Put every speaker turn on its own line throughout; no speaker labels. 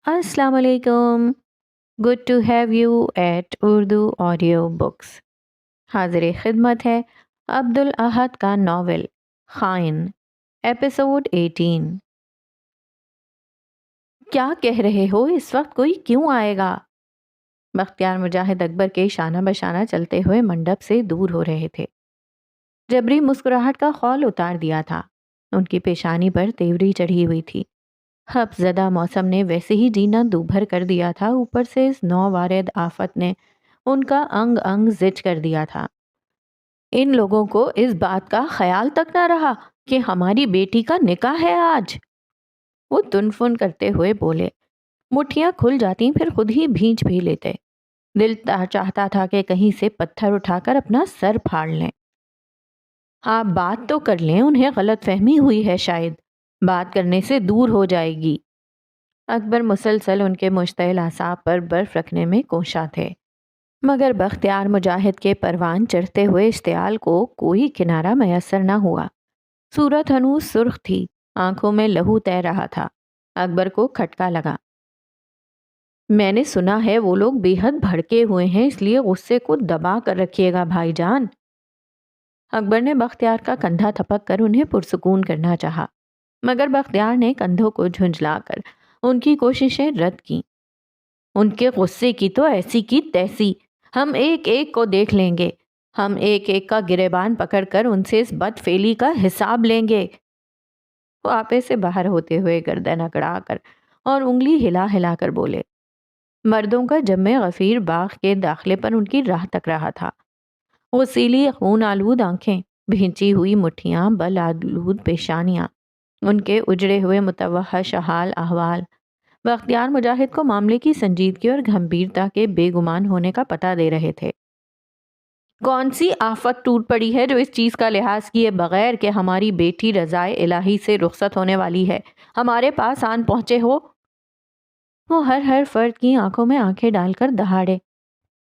السلام علیکم. Good to have you at Urdu audio books. حاضر خدمت ہے عبدالاحد کا ناول خائن، ایپیسوڈ 18. کیا کہہ رہے ہو؟ اس وقت کوئی کیوں آئے گا؟ بختیار مجاہد اکبر کے شانہ بشانہ چلتے ہوئے منڈپ سے دور ہو رہے تھے. جبری مسکراہٹ کا خول اتار دیا تھا. ان کی پیشانی پر تیوری چڑھی ہوئی تھی. خبس زدہ موسم نے ویسے ہی جینا دوبھر کر دیا تھا، اوپر سے اس نووارد آفت نے ان کا انگ انگ زچ کر دیا تھا. ان لوگوں کو اس بات کا خیال تک نہ رہا کہ ہماری بیٹی کا نکاح ہے آج. وہ تنفن کرتے ہوئے بولے. مٹھیاں کھل جاتی پھر خود ہی بھینچ بھی لیتے. دل چاہتا تھا کہ کہیں سے پتھر اٹھا کر اپنا سر پھاڑ لیں. آپ بات تو کر لیں، انہیں غلط فہمی ہوئی ہے شاید، بات کرنے سے دور ہو جائے گی. اکبر مسلسل ان کے مشتعل اعصاب پر برف رکھنے میں کوشاں تھے، مگر بختیار مجاہد کے پروان چڑھتے ہوئے اشتعال کو کوئی کنارہ میسر نہ ہوا. صورت ہنوز سرخ تھی، آنکھوں میں لہو تیر رہا تھا. اکبر کو کھٹکا لگا. میں نے سنا ہے وہ لوگ بے حد بھڑکے ہوئے ہیں، اس لیے غصے کو دبا کر رکھیے گا بھائی جان. اکبر نے بختیار کا کندھا تھپک کر انہیں پرسکون کرنا چاہا، مگر بختیار نے کندھوں کو جھنجھلا کر ان کی کوششیں رد کیں. ان کے غصے کی تو ایسی کی تیسی، ہم ایک ایک کو دیکھ لیں گے. ہم ایک ایک کا گریبان پکڑ کر ان سے اس بد فعلی کا حساب لیں گے. وہ آپے سے باہر ہوتے ہوئے گردن اکڑا کر اور انگلی ہلا ہلا کر بولے. مردوں کا جمع غفیر باغ کے داخلے پر ان کی راہ تک رہا تھا. غسیلی خون آلود آنکھیں، بھینچی ہوئی مٹھیاں، بل آلود پیشانیاں، ان کے اجڑے ہوئے متوحش حال احوال بختیار مجاہد کو معاملے کی سنجیدگی اور گھمبیرتا کے بے گمان ہونے کا پتہ دے رہے تھے. کون سی آفت ٹوٹ پڑی ہے جو اس چیز کا لحاظ کیے بغیر کہ ہماری بیٹی رضائے الہی سے رخصت ہونے والی ہے ہمارے پاس آن پہنچے ہو؟ وہ ہر فرد کی آنکھوں میں آنکھیں ڈال کر دہاڑے.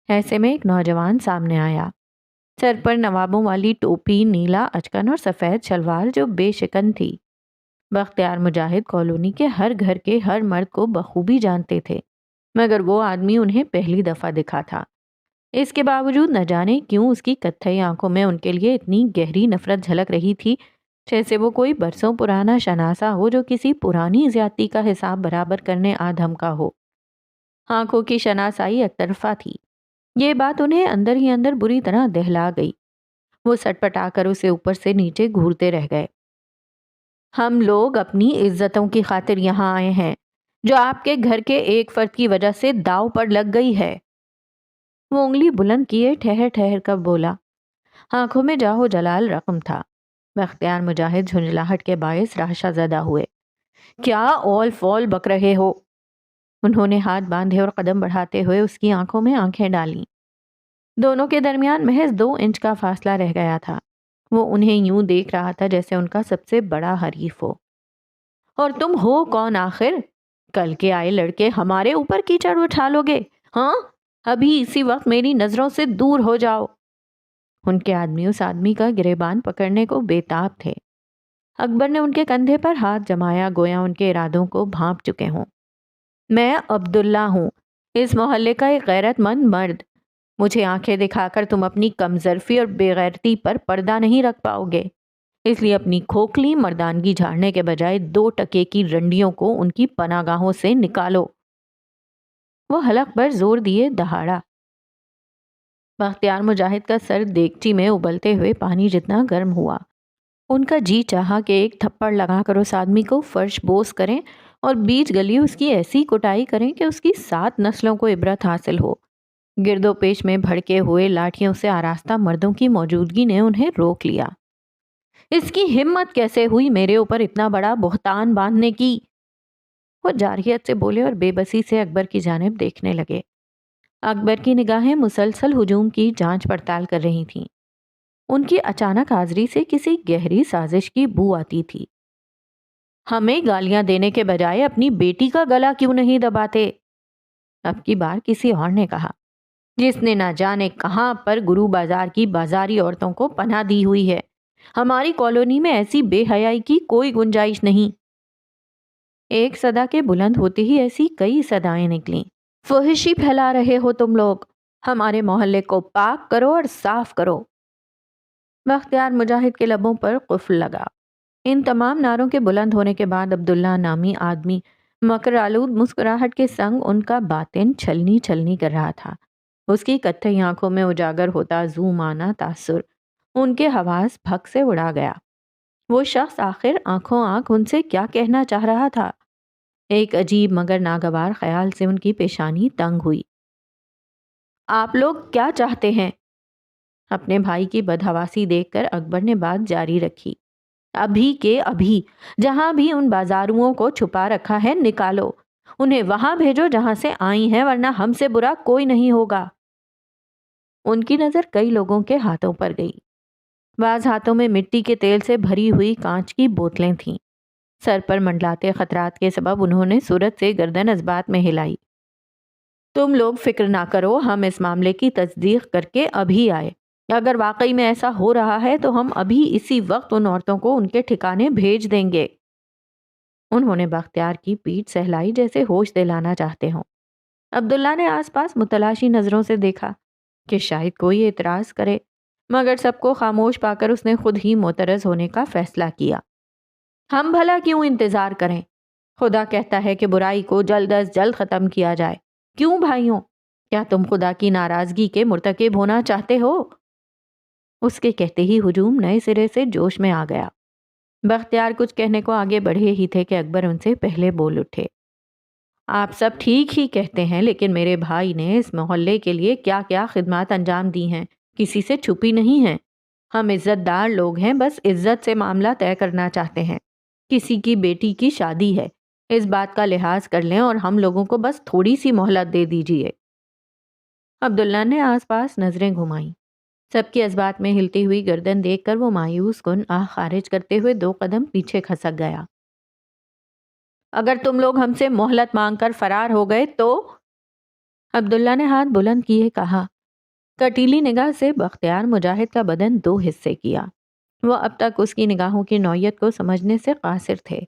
ایسے میں ایک نوجوان سامنے آیا، سر پر نوابوں والی ٹوپی، نیلا اچکن اور سفید شلوار جو بے شکن تھی. بختیار مجاہد کالونی کے ہر گھر کے ہر مرد کو بخوبی جانتے تھے، مگر وہ آدمی انہیں پہلی دفعہ دکھا تھا. اس کے باوجود نہ جانے کیوں اس کی کتھئی آنکھوں میں ان کے لیے اتنی گہری نفرت جھلک رہی تھی، جیسے وہ کوئی برسوں پرانا شناسا ہو جو کسی پرانی زیادتی کا حساب برابر کرنے آدھم کا ہو. آنکھوں کی شناسائی ایک طرفہ تھی. یہ بات انہیں اندر ہی اندر بری طرح دہلا گئی. وہ سٹ پٹا کر اسے اوپر سے نیچے گھورتے رہ گئے. ہم لوگ اپنی عزتوں کی خاطر یہاں آئے ہیں، جو آپ کے گھر کے ایک فرد کی وجہ سے داؤ پر لگ گئی ہے. وہ انگلی بلند کیے ٹھہر ٹھہر کر بولا. آنکھوں میں جاہو جلال رقم تھا. بختیار مجاہد جھنجلاہٹ کے باعث راشا زدہ ہوئے. کیا اول فول بک رہے ہو؟ انہوں نے ہاتھ باندھے اور قدم بڑھاتے ہوئے اس کی آنکھوں میں آنکھیں ڈالیں. دونوں کے درمیان محض 2 انچ کا فاصلہ رہ گیا تھا. وہ انہیں یوں دیکھ رہا تھا جیسے ان کا سب سے بڑا حریف ہو. اور تم ہو کون آخر؟ کل کے آئے لڑکے ہمارے اوپر کیچڑ اٹھا لو گے؟ ہاں، ابھی اسی وقت میری نظروں سے دور ہو جاؤ. ان کے آدمی اس آدمی کا گریبان پکڑنے کو بےتاب تھے. اکبر نے ان کے کندھے پر ہاتھ جمایا، گویا ان کے ارادوں کو بھانپ چکے ہوں. میں عبداللہ ہوں، اس محلے کا ایک غیرت مند مرد. مجھے آنکھیں دکھا کر تم اپنی کمظرفی اور بے غیرتی پر پردہ نہیں رکھ پاؤ گے، اس لیے اپنی کھوکھلی مردانگی جھاڑنے کے بجائے 2 ٹکے کی رنڈیوں کو ان کی پناہ گاہوں سے نکالو. وہ حلق پر زور دیے دہاڑا. بختیار مجاہد کا سر دیگچی میں ابلتے ہوئے پانی جتنا گرم ہوا. ان کا جی چاہا کہ ایک تھپڑ لگا کر اس آدمی کو فرش بوس کریں اور بیچ گلی اس کی ایسی کٹائی کریں کہ اس کی 7 نسلوں کو عبرت حاصل ہو. گرد و پیش میں بھڑکے ہوئے لاٹھیوں سے آراستہ مردوں کی موجودگی نے انہیں روک لیا. اس کی ہمت کیسے ہوئی میرے اوپر اتنا بڑا بہتان باندھنے کی؟ وہ جارحیت سے بولے اور بے بسی سے اکبر کی جانب دیکھنے لگے. اکبر کی نگاہیں مسلسل ہجوم کی جانچ پڑتال کر رہی تھیں. ان کی اچانک حاضری سے کسی گہری سازش کی بو آتی تھی. ہمیں گالیاں دینے کے بجائے اپنی بیٹی کا گلا کیوں نہیں دباتے؟ اب کی بار کسی اور نے کہا، جس نے نہ جانے کہاں پر گرو بازار کی بازاری عورتوں کو پناہ دی ہوئی ہے. ہماری کالونی میں ایسی بے حیائی کی کوئی گنجائش نہیں. ایک صدا کے بلند ہوتے ہی ایسی کئی صدائیں نکلیں۔ فحشی پھیلا رہے ہو تم لوگ، ہمارے محلے کو پاک کرو اور صاف کرو۔ بختیار مجاہد کے لبوں پر قفل لگا۔ ان تمام نعروں کے بلند ہونے کے بعد عبداللہ نامی آدمی مکر آلود مسکراہٹ کے سنگ ان کا باطن چھلنی چھلنی کر رہا تھا۔ اس کی کتھئی آنکھوں میں اجاگر ہوتا زومانہ تاثر ان کے حواس پھک سے اڑا گیا۔ وہ شخص آخر آنکھوں آنکھ ان سے کیا کہنا چاہ رہا تھا؟ ایک عجیب مگر ناگوار خیال سے ان کی پیشانی تنگ ہوئی۔ آپ لوگ کیا چاہتے ہیں؟ اپنے بھائی کی بدحواسی دیکھ کر اکبر نے بات جاری رکھی۔ ابھی کے ابھی جہاں بھی ان بازاروں کو چھپا رکھا ہے نکالو، انہیں وہاں بھیجو جہاں سے آئی ہیں، ورنہ ہم سے برا کوئی نہیں ہوگا۔ ان کی نظر کئی لوگوں کے ہاتھوں پر گئی۔ بعض ہاتھوں میں مٹی کے تیل سے بھری ہوئی کانچ کی بوتلیں تھیں۔ سر پر منڈلاتے خطرات کے سبب انہوں نے صورت سے گردن ازبات میں ہلائی۔ تم لوگ فکر نہ کرو، ہم اس معاملے کی تصدیق کر کے ابھی آئے۔ اگر واقعی میں ایسا ہو رہا ہے تو ہم ابھی اسی وقت ان عورتوں کو ان کے ٹھکانے بھیج دیں گے۔ انہوں نے بختیار کی پیٹھ سہلائی جیسے ہوش دلانا چاہتے ہوں۔ عبداللہ نے آس پاس متلاشی نظروں سے دیکھا کہ شاید کوئی اعتراض کرے، مگر سب کو خاموش پا کر اس نے خود ہی معترض ہونے کا فیصلہ کیا۔ ہم بھلا کیوں انتظار کریں؟ خدا کہتا ہے کہ برائی کو جلد از جلد ختم کیا جائے۔ کیوں بھائیوں؟ کیا تم خدا کی ناراضگی کے مرتکب ہونا چاہتے ہو؟ اس کے کہتے ہی ہجوم نئے سرے سے جوش میں آ گیا۔ بختیار کچھ کہنے کو آگے بڑھے ہی تھے کہ اکبر ان سے پہلے بول اٹھے۔ آپ سب ٹھیک ہی کہتے ہیں، لیکن میرے بھائی نے اس محلے کے لیے کیا کیا خدمات انجام دی ہیں کسی سے چھپی نہیں ہیں۔ ہم عزت دار لوگ ہیں، بس عزت سے معاملہ طے کرنا چاہتے ہیں۔ کسی کی بیٹی کی شادی ہے، اس بات کا لحاظ کر لیں اور ہم لوگوں کو بس تھوڑی سی مہلت دے دیجیے۔ عبداللہ نے آس پاس نظریں گھمائیں۔ سب کی ازبات میں ہلتی ہوئی گردن دیکھ کر وہ مایوس کن آہ خارج کرتے ہوئے 2 قدم پیچھے کھسک گیا۔ اگر تم لوگ ہم سے مہلت مانگ کر فرار ہو گئے تو؟ عبداللہ نے ہاتھ بلند کیے کہا۔ کٹیلی نگاہ سے بختیار مجاہد کا بدن 2 حصے کیا۔ وہ اب تک اس کی نگاہوں کی نوعیت کو سمجھنے سے قاصر تھے۔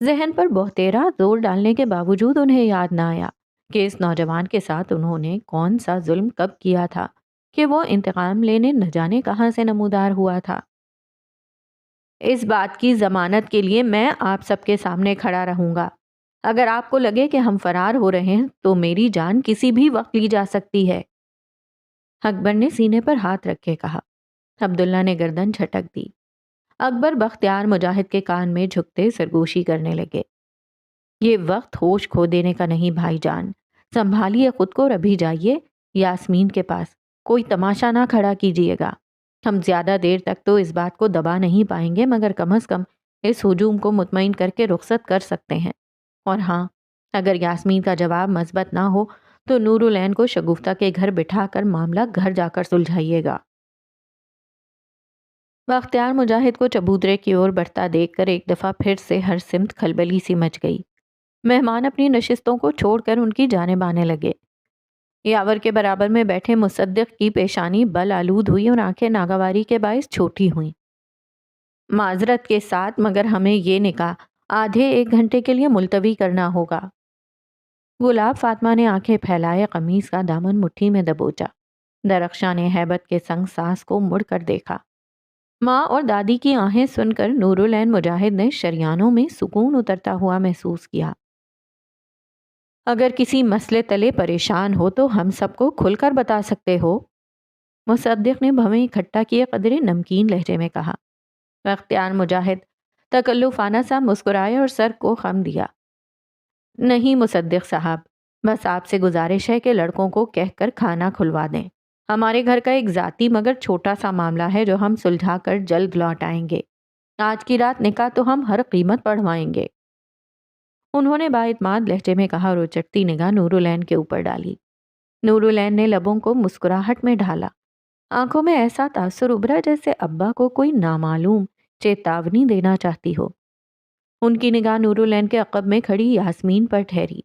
ذہن پر بہتیرا زور ڈالنے کے باوجود انہیں یاد نہ آیا کہ اس نوجوان کے ساتھ انہوں نے کون سا ظلم کب کیا تھا کہ وہ انتقام لینے نہ جانے کہاں سے نمودار ہوا تھا۔ اس بات کی ضمانت کے لیے میں آپ سب کے سامنے کھڑا رہوں گا۔ اگر آپ کو لگے کہ ہم فرار ہو رہے ہیں تو میری جان کسی بھی وقت لی جا سکتی ہے۔ اکبر نے سینے پر ہاتھ رکھ کے کہا۔ عبداللہ نے گردن جھٹک دی۔ اکبر بختیار مجاہد کے کان میں جھکتے سرگوشی کرنے لگے۔ یہ وقت ہوش کھو دینے کا نہیں بھائی جان، سنبھالیے خود کو اور ابھی جائیے یاسمین کے پاس، کوئی تماشا نہ کھڑا کیجیے گا۔ ہم زیادہ دیر تک تو اس بات کو دبا نہیں پائیں گے، مگر کم از کم اس ہجوم کو مطمئن کر کے رخصت کر سکتے ہیں۔ اور ہاں، اگر یاسمین کا جواب مثبت نہ ہو تو نور العین کو شگفتہ کے گھر بٹھا کر معاملہ گھر جا کر سلجھائیے گا۔ بختیار مجاہد کو چبوترے کی اور بڑھتا دیکھ کر ایک دفعہ پھر سے ہر سمت کھلبلی سی مچ گئی۔ مہمان اپنی نشستوں کو چھوڑ کر ان کی جانب آنے لگے۔ یاور کے برابر میں بیٹھے مصدق کی پیشانی بل آلود ہوئی اور آنکھیں ناگواری کے باعث چھوٹی ہوئیں۔ معذرت کے ساتھ مگر ہمیں یہ نکاح آدھے 1 گھنٹے کے لیے ملتوی کرنا ہوگا۔ گلاب فاطمہ نے آنکھیں پھیلائے قمیص کا دامن مٹھی میں دبوچا۔ درخشاں نے ہیبت کے سنگ ساس کو مڑ کر دیکھا۔ ماں اور دادی کی آہیں سن کر نور العین مجاہد نے شریانوں میں سکون اترتا ہوا محسوس کیا۔ اگر کسی مسئلے تلے پریشان ہو تو ہم سب کو کھل کر بتا سکتے ہو، مصدق نے بھویں اکٹھا کیے قدرے نمکین لہجے میں کہا۔ بختیار مجاہد تکلفانہ سا مسکرائے اور سر کو خم دیا۔ نہیں مصدق صاحب، بس آپ سے گزارش ہے کہ لڑکوں کو کہہ کر کھانا کھلوا دیں۔ ہمارے گھر کا ایک ذاتی مگر چھوٹا سا معاملہ ہے جو ہم سلجھا کر جلد لوٹ آئیں گے۔ آج کی رات نکاح تو ہم ہر قیمت پڑھوائیں گے۔ انہوں نے بااعتماد لہجے میں کہا اور اچٹتی نگاہ نور العین کے اوپر ڈالی۔ نور العین نے لبوں کو مسکراہٹ میں ڈھالا۔ آنکھوں میں ایسا تاثر ابھرا جیسے ابا کو کوئی نامعلوم چیتاونی دینا چاہتی ہو۔ ان کی نگاہ نور العین کے عقب میں کھڑی یاسمین پر ٹھہری۔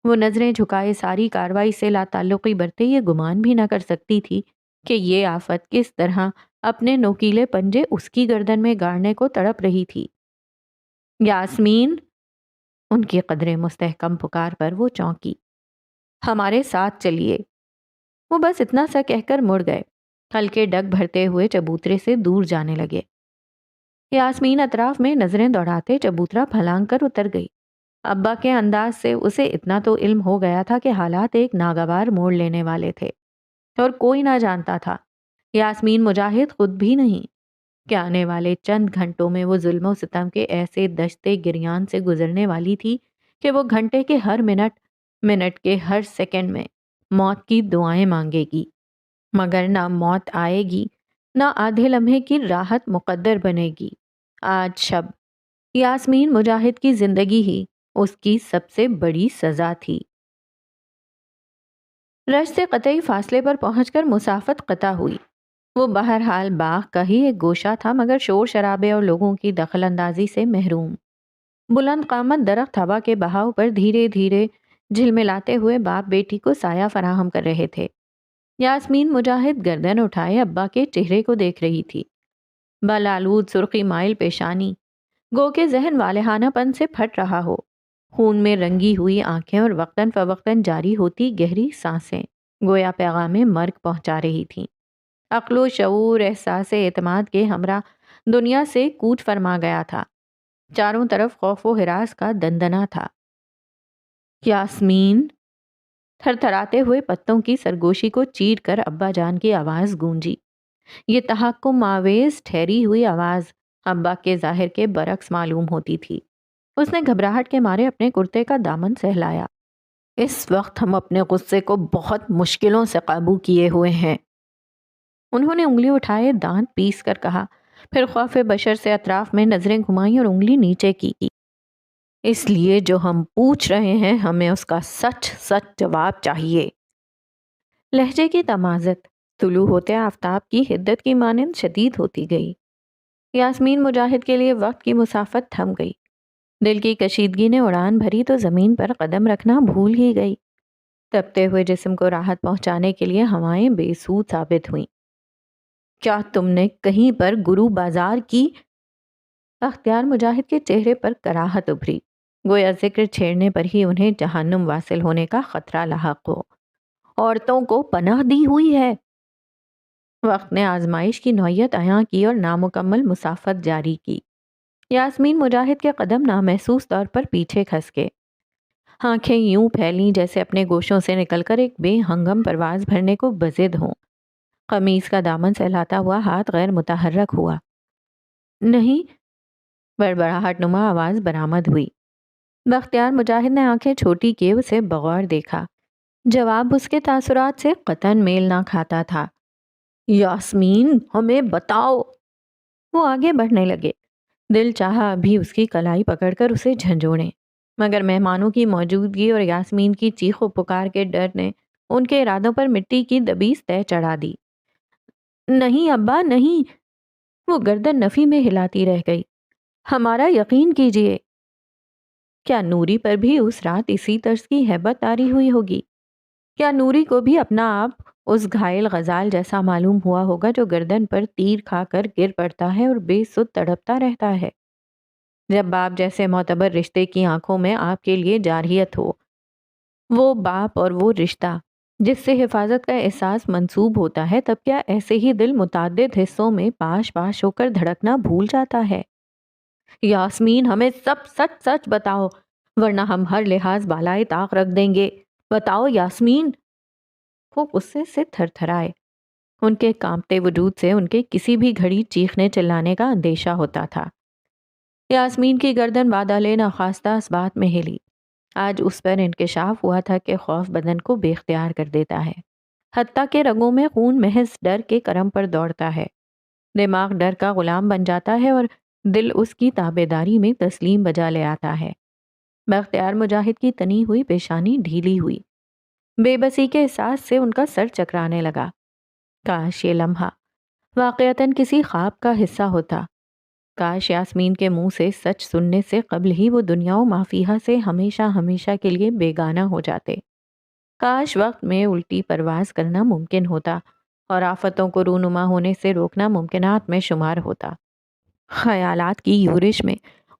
وہ نظریں جھکائے ساری کاروائی سے لا تعلقی برتے یہ گمان بھی نہ کر سکتی تھی کہ یہ آفت کس طرح اپنے نوکیلے پنجے اس کی گردن میں گاڑنے کو تڑپ رہی تھی۔ یاسمین! ان کی قدرے مستحکم پکار پر وہ چونکی۔ ہمارے ساتھ چلیے۔ وہ بس اتنا سا کہہ کر مڑ گئے، ہلکے ڈگ بھرتے ہوئے چبوترے سے دور جانے لگے۔ یاسمین اطراف میں نظریں دوڑاتے چبوترا پھلانگ کر اتر گئی۔ ابا کے انداز سے اسے اتنا تو علم ہو گیا تھا کہ حالات ایک ناگوار موڑ لینے والے تھے، اور کوئی نہ جانتا تھا، یاسمین مجاہد خود بھی نہیں، کہ آنے والے چند گھنٹوں میں وہ ظلم و ستم کے ایسے دشتے گریان سے گزرنے والی تھی کہ وہ گھنٹے کے ہر منٹ، منٹ کے ہر سیکنڈ میں موت کی دعائیں مانگے گی، مگر نہ موت آئے گی، نہ آدھے لمحے کی راحت مقدر بنے گی۔ آج شب یاسمین مجاہد کی زندگی ہی اس کی سب سے بڑی سزا تھی۔ رش سے قطعی فاصلے پر پہنچ کر مسافت قطع ہوئی۔ وہ بہرحال باغ کا ہی ایک گوشہ تھا، مگر شور شرابے اور لوگوں کی دخل اندازی سے محروم۔ بلند قامت درخت ہوا کے بہاؤ پر دھیرے دھیرے جھلملاتے ہوئے باپ بیٹی کو سایہ فراہم کر رہے تھے۔ یاسمین مجاہد گردن اٹھائے ابا کے چہرے کو دیکھ رہی تھی۔ بلالود سرخی مائل پیشانی، گو کے ذہن والہانہ پن سے پھٹ رہا ہو، خون میں رنگی ہوئی آنکھیں اور وقتاً فوقتاً جاری ہوتی گہری سانسیں گویا پیغام مرگ پہنچا رہی تھیں۔ عقل و شعور احساس اعتماد کے ہمراہ دنیا سے کوچ فرما گیا تھا۔ چاروں طرف خوف و ہراس کا دندنا تھا۔ یاسمین، تھر تھراتے ہوئے پتوں کی سرگوشی کو چیر کر ابا جان کی آواز گونجی۔ یہ تحکم آویز ٹھہری ہوئی آواز ابا کے ظاہر کے برعکس معلوم ہوتی تھی۔ اس نے گھبراہٹ کے مارے اپنے کرتے کا دامن سہلایا۔ اس وقت ہم اپنے غصے کو بہت مشکلوں سے قابو کیے ہوئے ہیں۔ انہوں نے انگلی اٹھائے دانت پیس کر کہا، پھر خوف بشر سے اطراف میں نظریں گھمائیں اور انگلی نیچے کی۔ اس لیے جو ہم پوچھ رہے ہیں ہمیں اس کا سچ سچ جواب چاہیے۔ لہجے کی تمازت طلوع ہوتے آفتاب کی حدت کی مانند شدید ہوتی گئی۔ یاسمین مجاہد کے لیے وقت کی مسافت تھم گئی۔ دل کی کشیدگی نے اڑان بھری تو زمین پر قدم رکھنا بھول ہی گئی۔ تپتے ہوئے جسم کو راحت پہنچانے کے لیے ہوائیں بے سود ثابت ہوئیں۔ کیا تم نے کہیں پر گرو بازار کی؟ اختیار مجاہد کے چہرے پر کراہت ابھری، گویا ذکر چھیڑنے پر ہی انہیں جہنم واصل ہونے کا خطرہ لاحق ہو۔ عورتوں کو پناہ دی ہوئی ہے۔ وقت نے آزمائش کی نوعیت عیاں کی اور نامکمل مسافت جاری کی۔ یاسمین مجاہد کے قدم نامحسوس طور پر پیچھے کھس گئے۔ آنکھیں یوں پھیلیں جیسے اپنے گوشوں سے نکل کر ایک بے ہنگم پرواز بھرنے کو بضد ہوں۔ قمیص کا دامن سہلاتا ہوا ہاتھ غیر متحرک ہوا۔ نہیں، بڑبڑاہٹ نما آواز برآمد ہوئی۔ بختیار مجاہد نے آنکھیں چھوٹی کیے اسے بغور دیکھا۔ جواب اس کے تاثرات سے قطعاً میل نہ کھاتا تھا۔ یاسمین، ہمیں بتاؤ۔ وہ آگے بڑھنے لگے۔ دل چاہا ابھی اس کی کلائی پکڑ کر اسے جھنجھوڑیں، مگر مہمانوں کی موجودگی اور یاسمین کی چیخ و پکار کے ڈر نے ان کے ارادوں پر مٹی کی دبیس طے چڑھا دی۔ نہیں ابا نہیں، وہ گردن نفی میں ہلاتی رہ گئی۔ ہمارا یقین کیجیے۔ کیا نوری پر بھی اس رات اسی طرز کی ہیبت طاری ہوئی ہوگی؟ کیا نوری کو بھی اپنا آپ اس گھائل غزال جیسا معلوم ہوا ہوگا جو گردن پر تیر کھا کر گر پڑتا ہے اور بے سد تڑپتا رہتا ہے؟ جب باپ جیسے معتبر رشتے کی آنکھوں میں آپ کے لیے جارحیت ہو، وہ باپ اور وہ رشتہ جس سے حفاظت کا احساس منسوب ہوتا ہے، تب کیا ایسے ہی دل متعدد حصوں میں پاش پاش ہو کر دھڑکنا بھول جاتا ہے؟ یاسمین، ہمیں سب سچ سچ بتاؤ، ورنہ ہم ہر لحاظ بالائے طاق رکھ دیں گے۔ بتاؤ یاسمین۔ وہ غصے سے تھر تھرائے۔ ان کے کانپتے وجود سے ان کے کسی بھی گھڑی چیخنے چلانے کا اندیشہ ہوتا تھا۔ یاسمین کی گردن بادلے ناخواستہ اسبات میں ہلی۔ آج اس پر انکشاف ہوا تھا کہ خوف بدن کو بے اختیار کر دیتا ہے، حتیٰ کہ رگوں میں خون محض ڈر کے کرم پر دوڑتا ہے۔ دماغ ڈر کا غلام بن جاتا ہے اور دل اس کی تابعداری میں تسلیم بجا لے آتا ہے۔ بختیار مجاہد کی تنی ہوئی پیشانی ڈھیلی ہوئی۔ بے بسی کے احساس سے ان کا سر چکرانے لگا۔ کاش یہ لمحہ واقعتاً کسی خواب کا حصہ ہوتا۔ کاش یاسمین کے منہ سے سچ سننے سے قبل ہی وہ دنیا و ما فیہا سے ہمیشہ ہمیشہ کے لیے بیگانہ ہو جاتے۔ کاش وقت میں الٹی پرواز کرنا ممکن ہوتا اور آفتوں کو رونما ہونے سے روکنا ممکنات میں شمار ہوتا۔ خیالات کی یورش میں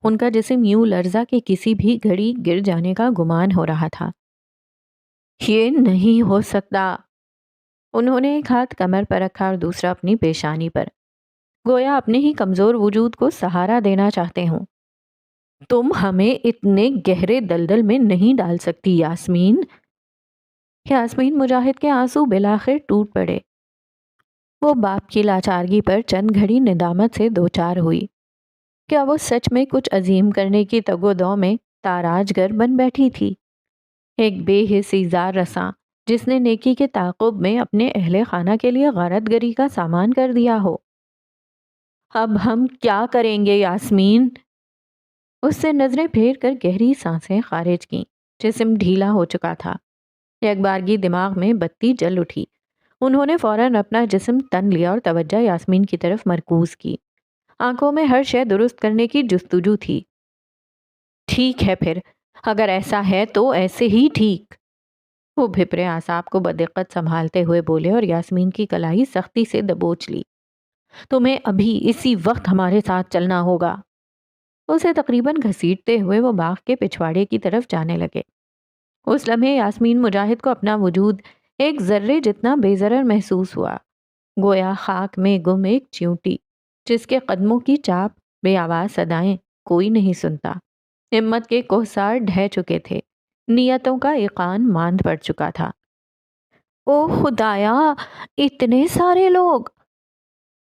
ان کا جسم یوں لرزا کہ کسی بھی گھڑی گر جانے کا گمان ہو رہا تھا۔ یہ نہیں ہو سکتا۔ انہوں نے ایک ہاتھ کمر پر رکھا اور دوسرا اپنی پیشانی پر، گویا اپنے ہی کمزور وجود کو سہارا دینا چاہتے ہوں۔ تم ہمیں اتنے گہرے دلدل میں نہیں ڈال سکتی یاسمین۔ یاسمین مجاہد کے آنسو بالآخر ٹوٹ پڑے۔ وہ باپ کی لاچارگی پر چند گھڑی ندامت سے دوچار ہوئی۔ کیا وہ سچ میں کچھ عظیم کرنے کی تگ و دو میں تاراج گر بن بیٹھی تھی؟ ایک بے حس ایزار رساں جس نے نیکی کے تعاقب میں اپنے اہل خانہ کے لیے غارت گری کا سامان کر دیا ہو۔ اب ہم کیا کریں گے یاسمین؟ اس سے نظریں پھیر کر گہری سانسیں خارج کیں۔ جسم ڈھیلا ہو چکا تھا۔ ایک بارگی دماغ میں بتی جل اٹھی۔ انہوں نے فوراً اپنا جسم تن لیا اور توجہ یاسمین کی طرف مرکوز کی۔ آنکھوں میں ہر شے درست کرنے کی جستجو تھی۔ ٹھیک ہے پھر، اگر ایسا ہے تو ایسے ہی ٹھیک۔ وہ بھپرے اعصاب کو بدقت سنبھالتے ہوئے بولے اور یاسمین کی کلائی سختی سے دبوچ لی۔ تمہیں ابھی اسی وقت ہمارے ساتھ چلنا ہوگا۔ اسے تقریباً گھسیٹتے ہوئے وہ باغ کے پچھواڑے کی طرف جانے لگے۔ اس لمحے یاسمین مجاہد کو اپنا وجود ایک ذرے جتنا بے ضرر محسوس ہوا، گویا خاک میں گم ایک چیونٹی جس کے قدموں کی چاپ، بے آواز صدائیں کوئی نہیں سنتا۔ ہمت کے کوہسار ڈھہ چکے تھے، نیتوں کا ایقان ماند پڑ چکا تھا۔ او خدایا، اتنے سارے لوگ!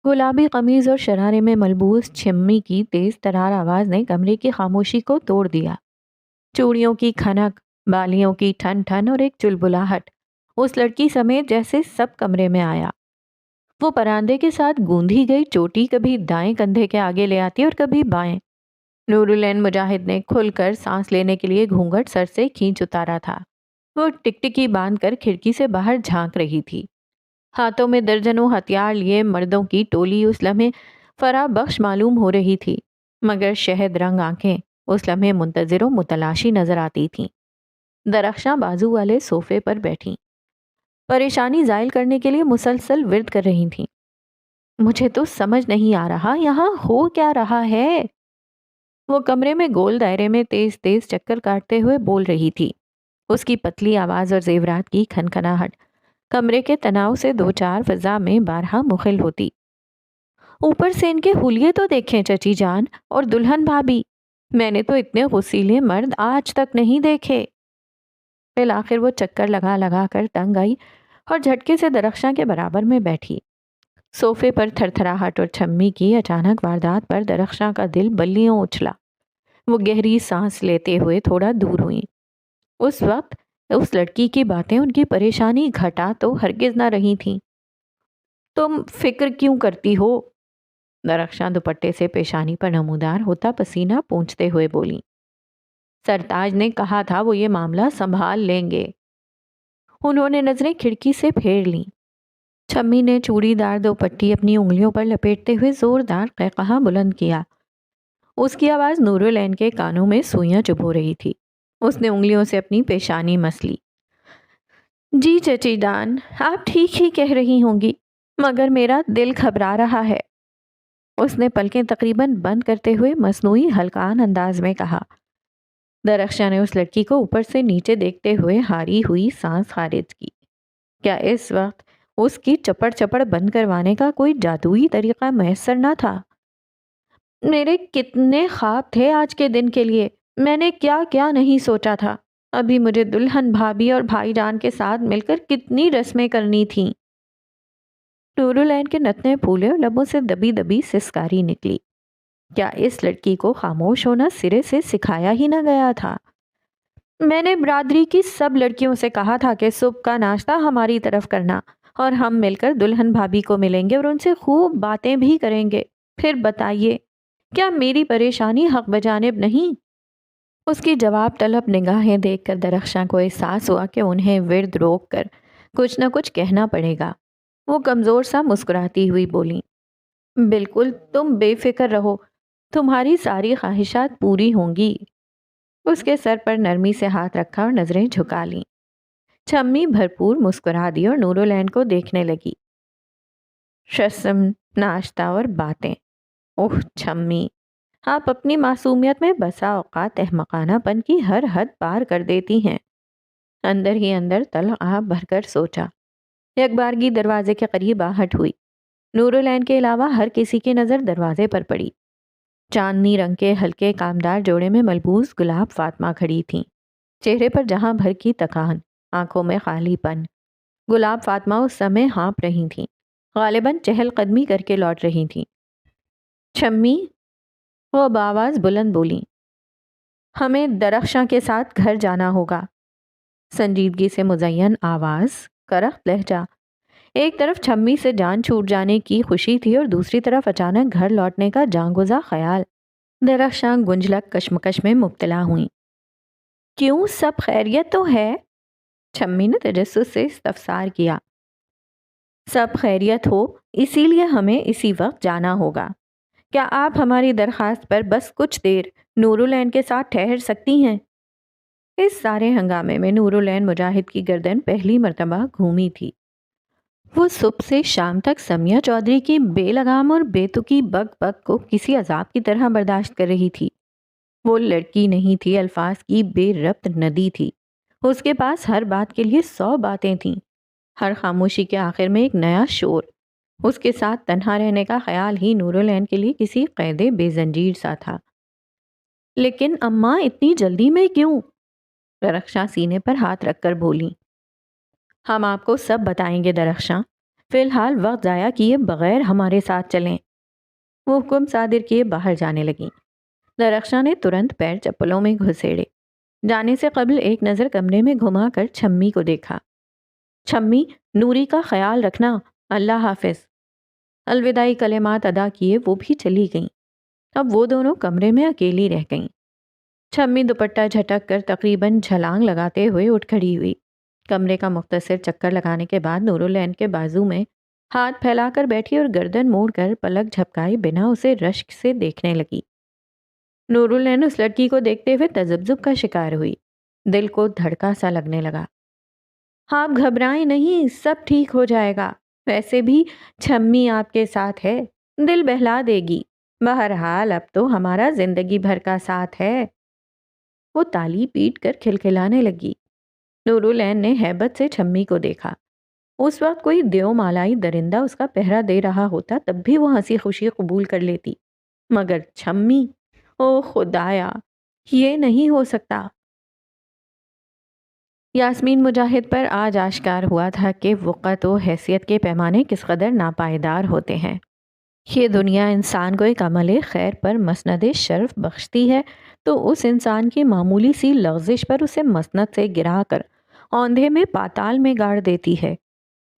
گلابی قمیض اور شرارے میں ملبوس چھمی کی تیز ترار آواز نے کمرے کی خاموشی کو توڑ دیا۔ چوڑیوں کی کھنک، بالیوں کی ٹھن ٹھن اور ایک چلبلاہٹ اس لڑکی سمیت جیسے سب کمرے میں آیا۔ وہ پراندے کے ساتھ گوندھی گئی چوٹی کبھی دائیں کندھے کے آگے لے آتی اور کبھی بائیں۔ نورالعین مجاہد نے کھل کر سانس لینے کے لیے گھونگھٹ سر سے کھینچ اتارا تھا۔ وہ ٹکٹکی باندھ کر کھڑکی سے باہر جھانک رہی تھی۔ ہاتھوں میں درجنوں ہتھیار لیے مردوں کی ٹولی اس لمحے فرح بخش معلوم ہو رہی تھی، مگر شہد رنگ آنکھیں اس لمحے منتظر و متلاشی نظر آتی تھیں۔ درخشاں بازو والے صوفے پر بیٹھیں، پریشانی زائل کرنے کے لیے مسلسل ورد کر رہی تھیں۔ مجھے تو سمجھ نہیں آ رہا یہاں ہو کیا رہا ہے؟ وہ کمرے میں گول دائرے میں تیز تیز چکر کاٹتے ہوئے بول رہی تھی۔ اس کی پتلی آواز اور زیورات کی کھنکھناہٹ کمرے کے تناؤ سے دو چار فضا میں بارہا مخل ہوتی۔ اوپر سے ان کے حلیے تو دیکھیں چچی جان اور دلہن بھابی، میں نے تو اتنے غسیلے مرد آج تک نہیں دیکھے۔ بالآخر وہ چکر لگا لگا کر تنگ آئی اور جھٹکے سے درخشاں کے برابر میں بیٹھی۔ صوفے پر تھرتھراہٹ اور چھمی کی اچانک واردات پر درخشاں کا دل بلیوں اچھلا۔ وہ گہری سانس لیتے ہوئے تھوڑا دور ہوئیں۔ اس وقت اس لڑکی کی باتیں ان کی پریشانی گھٹا تو ہرگز نہ رہی تھیں۔ تم فکر کیوں کرتی ہو؟ درخشاں دوپٹے سے پیشانی پر نمودار ہوتا پسینہ پونچھتے ہوئے بولی۔ سرتاج نے کہا تھا وہ یہ معاملہ سنبھال لیں گے۔ انہوں نے نظریں کھڑکی سے پھیر لیں۔ چھمی نے چوڑی دار دوپٹی اپنی انگلیوں پر لپیٹتے ہوئے زوردار قہقہا بلند کیا۔ اس کی آواز نورالعین کے کانوں میں سوئیاں چبھو رہی تھی۔ اس نے انگلیوں سے اپنی پیشانی مس لی۔ جی چچی جان، آپ ٹھیک ہی کہہ رہی ہوں گی، مگر میرا دل گھبرا رہا ہے۔ اس نے پلکیں تقریباً بند کرتے ہوئے مصنوعی ہلکان انداز میں کہا۔ درخشاں نے اس لڑکی کو اوپر سے نیچے دیکھتے ہوئے ہاری ہوئی سانس خارج کی۔ کیا اس وقت اس کی چپڑ چپڑ بند کروانے کا کوئی جادوئی طریقہ میسر نہ تھا؟ میرے کتنے خواب تھے آج کے دن کے لیے، میں نے کیا کیا نہیں سوچا تھا۔ ابھی مجھے دلہن بھابھی اور بھائی جان کے ساتھ مل کر کتنی رسمیں کرنی تھیں۔ نورالعین کے نتنے پھولے اور لبوں سے دبی دبی سسکاری نکلی۔ کیا اس لڑکی کو خاموش ہونا سرے سے سکھایا ہی نہ گیا تھا؟ میں نے برادری کی سب لڑکیوں سے کہا تھا کہ صبح کا ناشتہ ہماری طرف کرنا اور ہم مل کر دلہن بھابھی کو ملیں گے اور ان سے خوب باتیں بھی کریں گے۔ پھر بتائیے، کیا میری پریشانی حق بجانب نہیں؟ اس کی جواب طلب نگاہیں دیکھ کر درخشاں کو احساس ہوا کہ انہیں ورد روک کر کچھ نہ کچھ کہنا پڑے گا۔ وہ کمزور سا مسکراتی ہوئی بولیں، بالکل تم بے فکر رہو، تمہاری ساری خواہشات پوری ہوں گی۔ اس کے سر پر نرمی سے ہاتھ رکھا اور نظریں جھکا لیں۔ چھمی بھرپور مسکرا دی اور نورالعین کو دیکھنے لگی۔ رسم، ناشتہ اور باتیں، اوہ چھمی، آپ اپنی معصومیت میں بسا اوقات احمقانہ پن کی ہر حد پار کر دیتی ہیں۔ اندر ہی اندر طلعہ بھر کر سوچا۔ یکبارگی دروازے کے قریب آہٹ ہوئی۔ نور العین کے علاوہ ہر کسی کی نظر دروازے پر پڑی۔ چاندنی رنگ کے ہلکے کامدار جوڑے میں ملبوس گلاب فاطمہ کھڑی تھیں، چہرے پر جہاں بھر کی تکان، آنکھوں میں خالی پن۔ گلاب فاطمہ اس سمے ہانپ رہی تھیں، غالباً چہل قدمی کر کے لوٹ رہی تھیں۔ چھمی، وہ بآواز بلند بولی، ہمیں درخشاں کے ساتھ گھر جانا ہوگا۔ سنجیدگی سے مزین آواز، کرخت لہجہ۔ ایک طرف چھمی سے جان چھوٹ جانے کی خوشی تھی اور دوسری طرف اچانک گھر لوٹنے کا جانگزا خیال۔ درخشاں گنجلک کشمکش میں مبتلا ہوئیں۔ کیوں، سب خیریت تو ہے؟ چھمی نے تجسس سے استفسار کیا۔ سب خیریت ہو، اسی لیے ہمیں اسی وقت جانا ہوگا۔ کیا آپ ہماری درخواست پر بس کچھ دیر نور العین کے ساتھ ٹھہر سکتی ہیں؟ اس سارے ہنگامے میں نور العین مجاہد کی گردن پہلی مرتبہ گھومی تھی۔ وہ صبح سے شام تک سمیہ چودھری کی بے لگام اور بے تکی بک بک کو کسی عذاب کی طرح برداشت کر رہی تھی۔ وہ لڑکی نہیں تھی، الفاظ کی بے ربط ندی تھی۔ اس کے پاس ہر بات کے لیے 100 باتیں تھیں۔ ہر خاموشی کے آخر میں ایک نیا شور۔ اس کے ساتھ تنہا رہنے کا خیال ہی نور العین کے لیے کسی قید بے زنجیر سا تھا۔ لیکن اماں، اتنی جلدی میں کیوں؟ درخشاں سینے پر ہاتھ رکھ کر بولی۔ ہم آپ کو سب بتائیں گے درخشاں، فی الحال وقت ضائع کیے بغیر ہمارے ساتھ چلیں۔ وہ حکم صادر کیے باہر جانے لگیں۔ درخشاں نے ترنت پیر چپلوں میں گھسیڑے۔ جانے سے قبل ایک نظر کمرے میں گھما کر چھمی کو دیکھا۔ چھمی، نوری کا خیال رکھنا، اللہ حافظ۔ الوداعی کلمات ادا کیے وہ بھی چلی گئیں۔ اب وہ دونوں کمرے میں اکیلی رہ گئیں۔ چھمی دوپٹہ جھٹک کر تقریباً چھلانگ لگاتے ہوئے اٹھ کھڑی ہوئی۔ کمرے کا مختصر چکر لگانے کے بعد نور العین کے بازو میں ہاتھ پھیلا کر بیٹھی اور گردن موڑ کر پلک جھپکائے بنا اسے رشک سے دیکھنے لگی۔ نور العین اس لڑکی کو دیکھتے ہوئے تذبذب کا شکار ہوئی۔ دل کو دھڑکا سا لگنے لگا۔ آپ گھبرائیں نہیں، سب ٹھیک ہو جائے گا۔ ویسے بھی چھمی آپ کے ساتھ ہے، دل بہلا دے گی۔ بہرحال اب تو ہمارا زندگی بھر کا ساتھ ہے۔ وہ تالی پیٹ کر کھلکھلانے لگی۔ نور العین نے ہیبت سے چھمی کو دیکھا۔ اس وقت کوئی دیو مالائی درندہ اس کا پہرا دے رہا ہوتا تب بھی وہ ہنسی خوشی قبول کر لیتی، مگر چھمی، او خدایا، یہ نہیں ہو سکتا۔ یاسمین مجاہد پر آج آشکار ہوا تھا کہ وقت و حیثیت کے پیمانے کس قدر ناپائیدار ہوتے ہیں۔ یہ دنیا انسان کو ایک عمل خیر پر مسند شرف بخشتی ہے تو اس انسان کی معمولی سی لغزش پر اسے مسند سے گرا کر اوندھے میں پاتال میں گاڑ دیتی ہے۔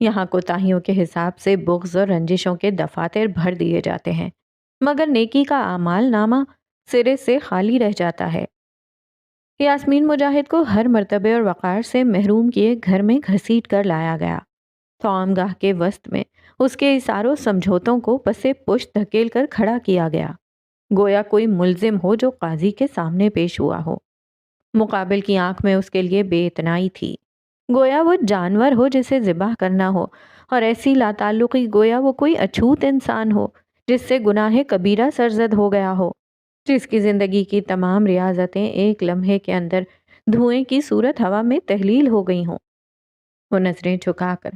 یہاں کوتاہیوں کے حساب سے بغض اور رنجشوں کے دفاتر بھر دیے جاتے ہیں، مگر نیکی کا اعمال نامہ سرے سے خالی رہ جاتا ہے۔ یاسمین مجاہد کو ہر مرتبے اور وقار سے محروم کیے گھر میں گھسیٹ کر لایا گیا۔ طعام گاہ کے وسط میں اس کے اشاروں سمجھوتوں کو پسے پشت دھکیل کر کھڑا کیا گیا، گویا کوئی ملزم ہو جو قاضی کے سامنے پیش ہوا ہو۔ مقابل کی آنکھ میں اس کے لیے بے اتنائی تھی، گویا وہ جانور ہو جسے ذبح کرنا ہو، اور ایسی لاتعلقی گویا وہ کوئی اچھوت انسان ہو جس سے گناہ کبیرہ سرزد ہو گیا ہو، جس کی زندگی کی تمام ریاضتیں ایک لمحے کے اندر دھوئیں کی صورت ہوا میں تحلیل ہو گئی ہوں۔ وہ نظریں جھکا کر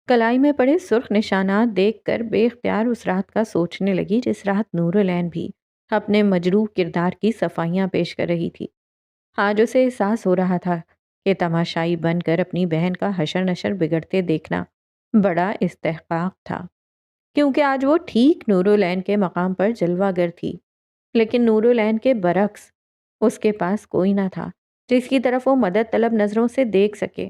کلائی میں پڑے سرخ نشانات دیکھ کر بے اختیار اس رات کا سوچنے لگی جس رات نور العین بھی اپنے مجروح کردار کی صفائیاں پیش کر رہی تھی۔ آج اسے احساس ہو رہا تھا کہ تماشائی بن کر اپنی بہن کا حشر نشر بگڑتے دیکھنا بڑا استحقاق تھا، کیونکہ آج وہ ٹھیک نور العین کے مقام پر جلوہ گر تھی، لیکن نور العین کے برعکس اس کے پاس کوئی نہ تھا جس کی طرف وہ مدد طلب نظروں سے دیکھ سکے۔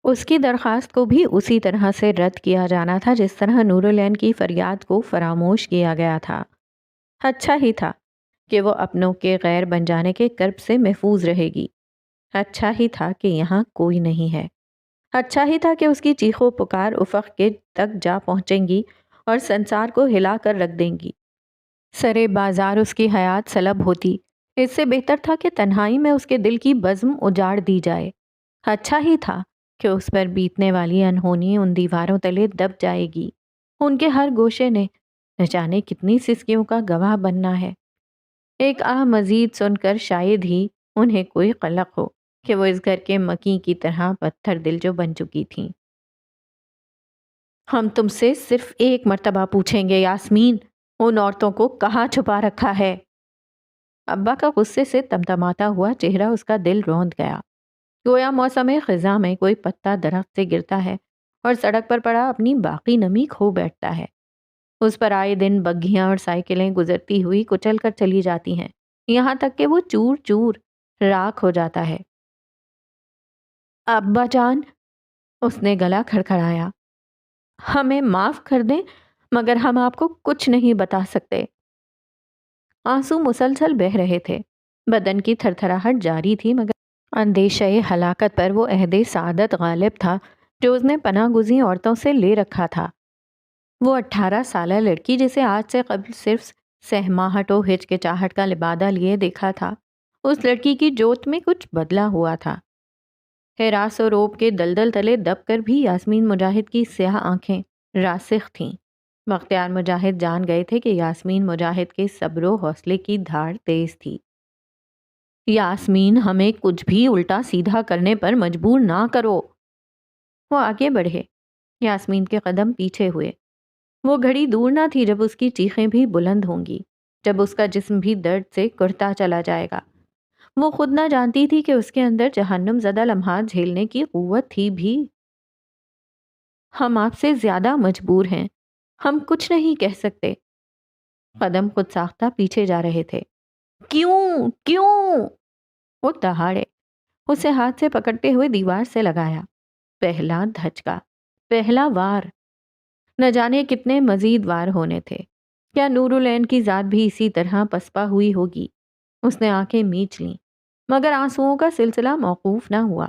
اس کی درخواست کو بھی اسی طرح سے رد کیا جانا تھا جس طرح نور العین کی فریاد کو فراموش کیا گیا تھا۔ اچھا ہی تھا کہ وہ اپنوں کے غیر بن جانے کے کرب سے محفوظ رہے گی۔ اچھا ہی تھا کہ یہاں کوئی نہیں ہے۔ اچھا ہی تھا کہ اس کی چیخ و پکار افق کے تک جا پہنچیں گی اور سنسار کو ہلا کر رکھ دیں گی۔ سرے بازار اس کی حیات سلب ہوتی، اس سے بہتر تھا کہ تنہائی میں اس کے دل کی بزم اجاڑ دی جائے۔ اچھا ہی تھا کہ اس پر بیتنے والی انہونی ان دیواروں تلے دب جائے گی۔ ان کے ہر گوشے نے نہ جانے کتنی سسکیوں کا گواہ بننا ہے۔ ایک آہ مزید سن کر شاید ہی انہیں کوئی قلق ہو کہ وہ اس گھر کے مکی کی طرح پتھر دل جو بن چکی تھیں۔ ہم تم سے صرف ایک مرتبہ پوچھیں گے یاسمین، ان عورتوں کو کہاں چھپا رکھا ہے؟ ابا کا غصے سے تمتماتا ہوا چہرہ اس کا دل روند گیا۔ گویا موسم خزاں میں کوئی پتا درخت سے گرتا ہے اور سڑک پر پڑا اپنی باقی نمی کھو بیٹھتا ہے۔ اس پر آئے دن بگھیاں اور سائیکلیں گزرتی ہوئی کچل کر چلی جاتی ہیں، یہاں تک کہ وہ چور چور راکھ ہو جاتا ہے۔ ابا جان، اس نے گلا کھڑکھڑایا، ہمیں معاف کر دیں مگر ہم آپ کو کچھ نہیں بتا سکتے۔ آنسو مسلسل بہہ رہے تھے، بدن کی تھر تھراہٹ جاری تھی، مگر اندیشہ ہلاکت پر وہ عہد سعادت غالب تھا جو اس نے پناہ گزین عورتوں سے لے رکھا تھا۔ وہ 18 سالہ لڑکی جسے آج سے قبل صرف سہماہٹ و ہچکچاہٹ کا لبادہ لیے دیکھا تھا، اس لڑکی کی جوت میں کچھ بدلا ہوا تھا۔ ہراس و روب کے دلدل تلے دب کر بھی یاسمین مجاہد کی سیاہ آنکھیں راسخ تھیں۔ بختیار مجاہد جان گئے تھے کہ یاسمین مجاہد کے صبر و حوصلے کی دھاڑ تیز تھی۔ یاسمین، ہمیں کچھ بھی الٹا سیدھا کرنے پر مجبور نہ کرو۔ وہ آگے بڑھے، یاسمین کے قدم پیچھے ہوئے۔ وہ گھڑی دور نہ تھی جب اس کی چیخیں بھی بلند ہوں گی، جب اس کا جسم بھی درد سے کرتا چلا جائے گا۔ وہ خود نہ جانتی تھی کہ اس کے اندر جہنم زدہ لمحات جھیلنے کی قوت تھی بھی۔ ہم آپ سے زیادہ مجبور ہیں، ہم کچھ نہیں کہہ سکتے۔ قدم خود ساختہ پیچھے جا رہے تھے۔ کیوں کیوں؟ وہ دہاڑے، اسے ہاتھ سے پکڑتے ہوئے دیوار سے لگایا۔ پہلا دھچکا، پہلا وار، نہ جانے کتنے مزید وار ہونے تھے۔ کیا نور العین کی ذات بھی اسی طرح پسپا ہوئی ہوگی؟ اس نے آنکھیں میچ لیں، مگر آنسوؤں کا سلسلہ موقوف نہ ہوا۔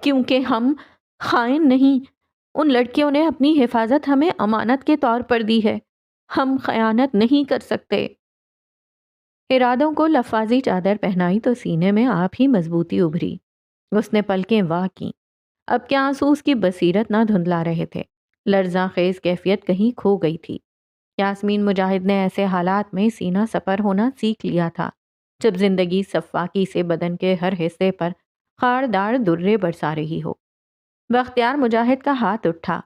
کیونکہ ہم خائن نہیں، ان لڑکیوں نے اپنی حفاظت ہمیں امانت کے طور پر دی ہے، ہم خیانت نہیں کر سکتے۔ ارادوں کو لفاظی چادر پہنائی تو سینے میں آپ ہی مضبوطی ابھری۔ اس نے پلکیں واہ کیں، اب کیا آنسو اس کی بصیرت نہ دھندلا رہے تھے، لرزاں خیز کیفیت کہیں کھو گئی تھی۔ یاسمین مجاہد نے ایسے حالات میں سینہ سپر ہونا سیکھ لیا تھا جب زندگی صفاقی سے بدن کے ہر حصے پر خاردار درے برسا رہی ہو۔ بختیار مجاہد کا ہاتھ اٹھا۔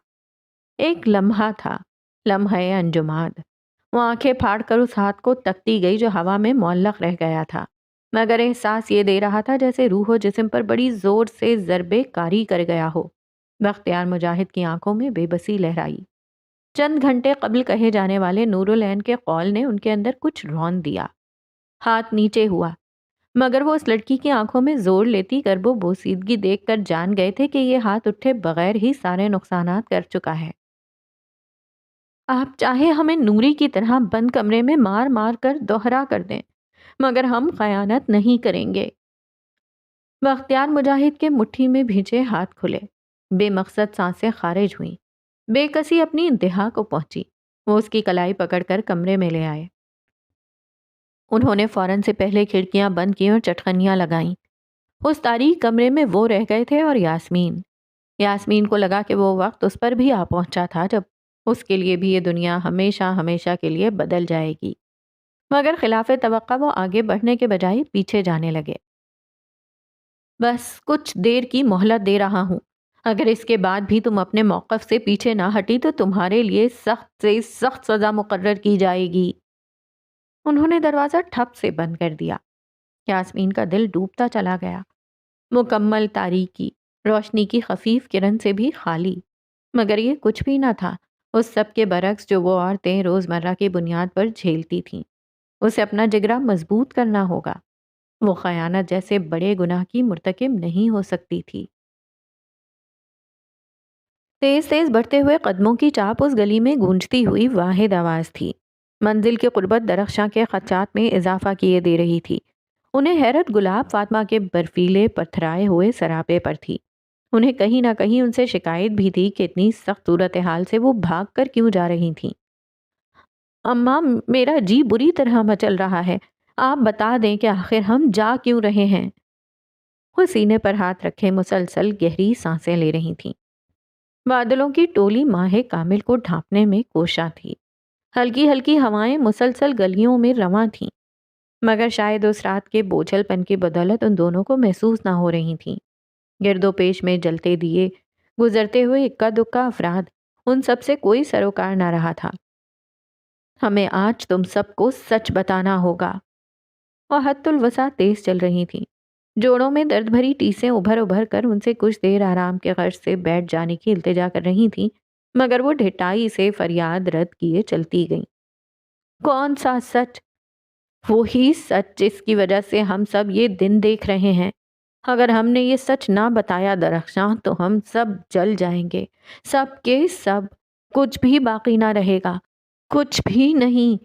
ایک لمحہ تھا، لمحہ انجماد۔ وہ آنکھیں پھاڑ کر اس ہاتھ کو تکتی گئی جو ہوا میں معلق رہ گیا تھا، مگر احساس یہ دے رہا تھا جیسے روح و جسم پر بڑی زور سے ضربے کاری کر گیا ہو۔ بختیار مجاہد کی آنکھوں میں بے بسی لہرائی۔ چند گھنٹے قبل کہے جانے والے نور العین کے قول نے ان کے اندر کچھ رون دیا۔ ہاتھ نیچے ہوا، مگر وہ اس لڑکی کی آنکھوں میں زور لیتی کرب و بوسیدگی دیکھ کر جان گئے تھے کہ یہ ہاتھ اٹھے بغیر ہی سارے نقصانات کر چکا ہے۔ آپ چاہے ہمیں نوری کی طرح بند کمرے میں مار مار کر دوہرا کر دیں، مگر ہم خیانت نہیں کریں گے۔ بختیار مجاہد کے مٹھی میں بھیجے ہاتھ کھلے، بے مقصد سانسیں خارج ہوئیں، بے کسی اپنی انتہا کو پہنچی۔ وہ اس کی کلائی پکڑ کر کمرے میں لے آئے۔ انہوں نے فوراً سے پہلے کھڑکیاں بند کی اور چٹخنیاں لگائیں۔ اس تاریک کمرے میں وہ رہ گئے تھے اور یاسمین کو لگا کہ وہ وقت اس پر بھی آ پہنچا تھا جب اس کے لیے بھی یہ دنیا ہمیشہ ہمیشہ کے لیے بدل جائے گی، مگر خلاف توقع وہ آگے بڑھنے کے بجائے پیچھے جانے لگے۔ بس کچھ دیر کی مہلت دے رہا ہوں، اگر اس کے بعد بھی تم اپنے موقف سے پیچھے نہ ہٹی تو تمہارے لیے سخت سے سخت سزا مقرر کی جائے گی۔ انہوں نے دروازہ ٹھپ سے بند کر دیا۔ یاسمین کا دل ڈوبتا چلا گیا، مکمل تاریکی، روشنی کی خفیف کرن سے بھی خالی، مگر یہ کچھ بھی نہ تھا اس سب کے برعکس جو وہ عورتیں روزمرہ کی بنیاد پر جھیلتی تھیں۔ اسے اپنا جگرا مضبوط کرنا ہوگا، وہ خیانت جیسے بڑے گناہ کی مرتکب نہیں ہو سکتی تھی۔ تیز تیز بڑھتے ہوئے قدموں کی چاپ اس گلی میں گونجتی ہوئی واحد آواز تھی۔ منزل کی قربت درخشاں کے خدشات میں اضافہ کیے دے رہی تھی۔ انہیں حیرت گلاب فاطمہ کے برفیلے پتھرائے ہوئے سراپے پر تھی۔ انہیں کہیں نہ کہیں ان سے شکایت بھی تھی کہ اتنی سخت صورتحال سے وہ بھاگ کر کیوں جا رہی تھیں۔ اماں، میرا جی بری طرح مچل رہا ہے، آپ بتا دیں کہ آخر ہم جا کیوں رہے ہیں۔ وہ سینے پر ہاتھ رکھے مسلسل گہری سانسیں لے رہی تھیں۔ بادلوں کی ٹولی ماہ کامل کو ڈھانپنے میں کوشاں تھی۔ ہلکی ہلکی ہوائیں مسلسل گلیوں میں رواں تھیں۔ مگر شاید اس رات کے بوجھل پن کی بدولت ان دونوں کو محسوس نہ ہو رہی تھیں۔ گرد و پیش میں جلتے دیے، گزرتے ہوئے اکا دکا افراد، ان سب سے کوئی سروکار نہ رہا تھا۔ ہمیں آج تم سب کو سچ بتانا ہوگا۔ اور حد الوسع تیز چل رہی تھیں۔ جوڑوں میں درد بھری ٹیسیں ابھر ابھر کر ان سے کچھ دیر آرام کے غرض سے بیٹھ جانے کی التجا کر رہی تھیں، مگر وہ ڈھٹائی سے فریاد رد کیے چلتی گئیں۔ کون سا سچ؟ وہی سچ جس کی وجہ سے ہم سب یہ دن دیکھ رہے ہیں۔ اگر ہم نے یہ سچ نہ بتایا درخشاں تو ہم سب جل جائیں گے، سب کے سب، کچھ بھی باقی نہ رہے گا، کچھ بھی نہیں۔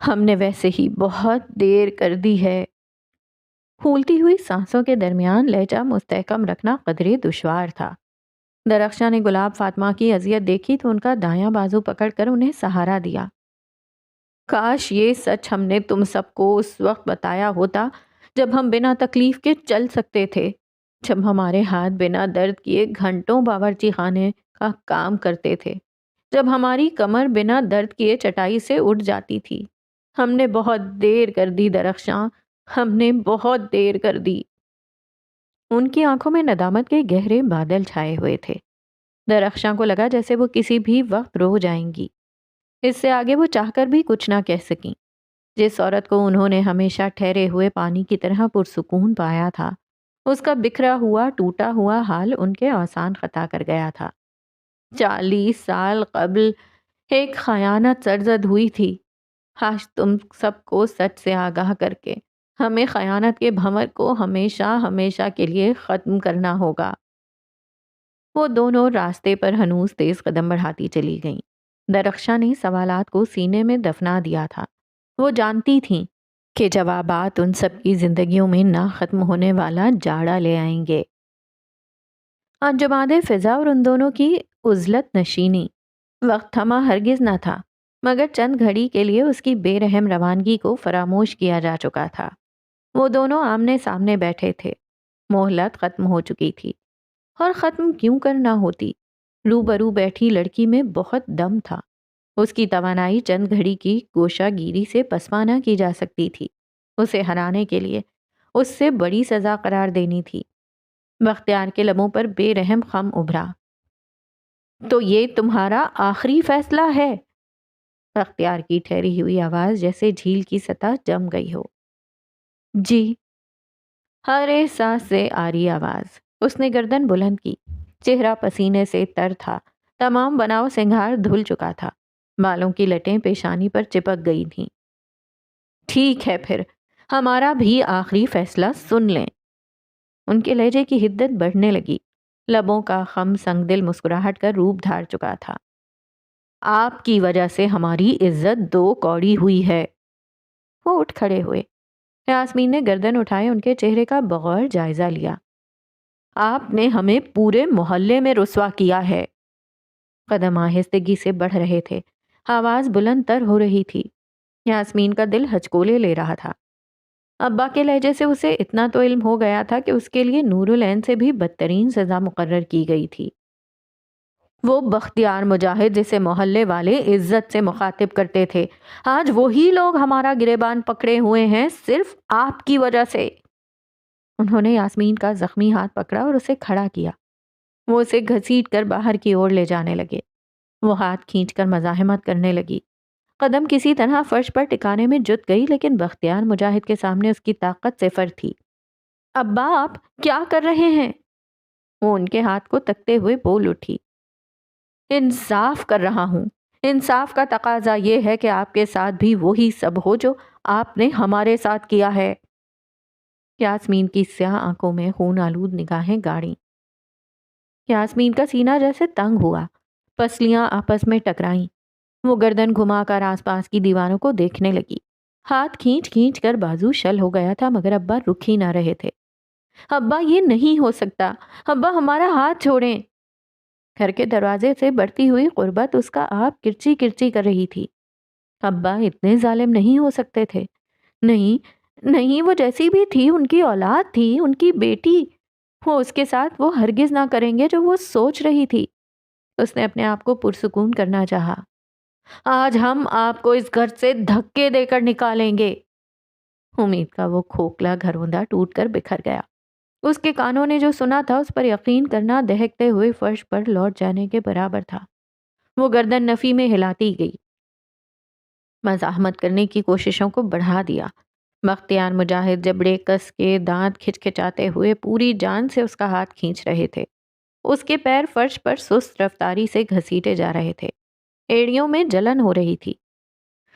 ہم نے ویسے ہی بہت دیر کر دی ہے۔ پھولتی ہوئی سانسوں کے درمیان لہجہ مستحکم رکھنا قدرے دشوار تھا۔ درخشاں نے گلاب فاطمہ کی اذیت دیکھی تو ان کا دایاں بازو پکڑ کر انہیں سہارا دیا۔ کاش یہ سچ ہم نے تم سب کو اس وقت بتایا ہوتا جب ہم بنا تکلیف کے چل سکتے تھے، جب ہمارے ہاتھ بنا درد کیے گھنٹوں باورچی خانے کا کام کرتے تھے، جب ہماری کمر بنا درد کیے چٹائی سے اٹھ جاتی تھی۔ ہم نے بہت دیر کر دی درخشاں، ہم نے بہت دیر کر دی۔ ان کی آنکھوں میں ندامت کے گہرے بادل چھائے ہوئے تھے۔ درخشاں کو لگا جیسے وہ کسی بھی وقت رو جائیں گی۔ اس سے آگے وہ چاہ کر بھی کچھ نہ کہہ سکیں۔ جس عورت کو انہوں نے ہمیشہ ٹھہرے ہوئے پانی کی طرح پرسکون پایا تھا، اس کا بکھرا ہوا ٹوٹا ہوا حال ان کے اوسان خطا کر گیا تھا۔ 40 سال قبل ایک خیانت سرزد ہوئی تھی۔ آج تم سب کو سچ سے آگاہ کر کے ہمیں خیانت کے بھنور کو ہمیشہ ہمیشہ کے لیے ختم کرنا ہوگا۔ وہ دونوں راستے پر ہنوز تیز قدم بڑھاتی چلی گئیں۔ درخشاں نے سوالات کو سینے میں دفنا دیا تھا۔ وہ جانتی تھیں کہ جوابات ان سب کی زندگیوں میں نہ ختم ہونے والا جاڑا لے آئیں گے۔ انجماد فضا اور ان دونوں کی عزلت نشینی، وقت تھما ہرگز نہ تھا، مگر چند گھڑی کے لیے اس کی بے رحم روانگی کو فراموش کیا جا چکا تھا۔ وہ دونوں آمنے سامنے بیٹھے تھے۔ مہلت ختم ہو چکی تھی، اور ختم کیوں کرنا ہوتی؟ روبرو بیٹھی لڑکی میں بہت دم تھا۔ اس کی توانائی چند گھڑی کی گوشہ گیری سے پسپا نہ کی جا سکتی تھی۔ اسے ہرانے کے لیے اس سے بڑی سزا قرار دینی تھی۔ بختیار کے لبوں پر بے رحم خم ابھرا۔ تو یہ تمہارا آخری فیصلہ ہے؟ بختیار کی ٹھہری ہوئی آواز جیسے جھیل کی سطح جم گئی ہو۔ جی، ہر احساس سے آری آواز۔ اس نے گردن بلند کی۔ چہرہ پسینے سے تر تھا، تمام بناؤ سنگھار دھل چکا تھا، بالوں کی لٹیں پیشانی پر چپک گئی تھیں۔ ٹھیک ہے پھر، ہمارا بھی آخری فیصلہ سن لیں۔ ان کے لہجے کی حدت بڑھنے لگی، لبوں کا خم سنگ دل مسکراہٹ کا روپ دھار چکا تھا۔ آپ کی وجہ سے ہماری عزت دو کوڑی ہوئی ہے۔ وہ اٹھ کھڑے ہوئے۔ یاسمین نے گردن اٹھائے ان کے چہرے کا بغور جائزہ لیا۔ آپ نے ہمیں پورے محلے میں رسوا کیا ہے۔ قدم آہستگی سے بڑھ رہے تھے، آواز بلند تر ہو رہی تھی۔ یاسمین کا دل ہچکولے لے رہا تھا۔ ابا کے لہجے سے اسے اتنا تو علم ہو گیا تھا کہ اس کے لیے نور العین سے بھی بدترین سزا مقرر کی گئی تھی۔ وہ بختیار مجاہد جسے محلے والے عزت سے مخاطب کرتے تھے، آج وہی لوگ ہمارا گریبان پکڑے ہوئے ہیں صرف آپ کی وجہ سے۔ انہوں نے یاسمین کا زخمی ہاتھ پکڑا اور اسے کھڑا کیا۔ وہ اسے گھسیٹ کر باہر کی اور لے جانے لگے۔ وہ ہاتھ کھینچ کر مزاحمت کرنے لگی۔ قدم کسی طرح فرش پر ٹکانے میں جت گئی، لیکن بختیار مجاہد کے سامنے اس کی طاقت صفر تھی۔ ابا آپ کیا کر رہے ہیں؟ وہ ان کے ہاتھ کو تکتے ہوئے بول اٹھی۔ انصاف کر رہا ہوں۔ انصاف کا تقاضا یہ ہے کہ آپ کے ساتھ بھی وہی سب ہو جو آپ نے ہمارے ساتھ کیا ہے۔ یاسمین کی سیاہ آنکھوں میں خون آلود نگاہیں گاڑیں۔ یاسمین کا سینہ جیسے تنگ ہوا، پسلیاں آپس میں ٹکرائیں۔ وہ گردن گھما کر آس پاس کی دیواروں کو دیکھنے لگی۔ ہاتھ کھینچ کھینچ کر بازو شل ہو گیا تھا، مگر ابا رک ہی نہ رہے تھے۔ ابا یہ نہیں ہو سکتا، ابا ہمارا ہاتھ چھوڑیں۔ گھر کے دروازے سے بڑھتی ہوئی قربت اس کا آپ کرچی کرچی کر رہی تھی۔ ابا اتنے ظالم نہیں ہو سکتے تھے۔ نہیں نہیں، وہ جیسی بھی تھی ان کی اولاد تھی، ان کی بیٹی۔ وہ اس کے ساتھ وہ ہرگز نہ کریں گے جو وہ سوچ رہی تھی۔ اس نے اپنے آپ کو پرسکون کرنا چاہا۔ آج ہم آپ کو اس گھر سے دھکے دے کر نکالیں گے۔ امید کا وہ کھوکھلا گھروندا ٹوٹ کر بکھر گیا۔ اس کے کانوں نے جو سنا تھا اس پر یقین کرنا دہکتے ہوئے فرش پر لوٹ جانے کے برابر تھا۔ وہ گردن نفی میں ہلاتی گئی، مزاحمت کرنے کی کوششوں کو بڑھا دیا۔ بختیار مجاہد جبڑے کس کے دانت کھچکھچاتے ہوئے پوری جان سے اس کا ہاتھ کھینچ رہے تھے۔ اس کے پیر فرش پر سست رفتاری سے گھسیٹے جا رہے تھے، ایڑیوں میں جلن ہو رہی تھی۔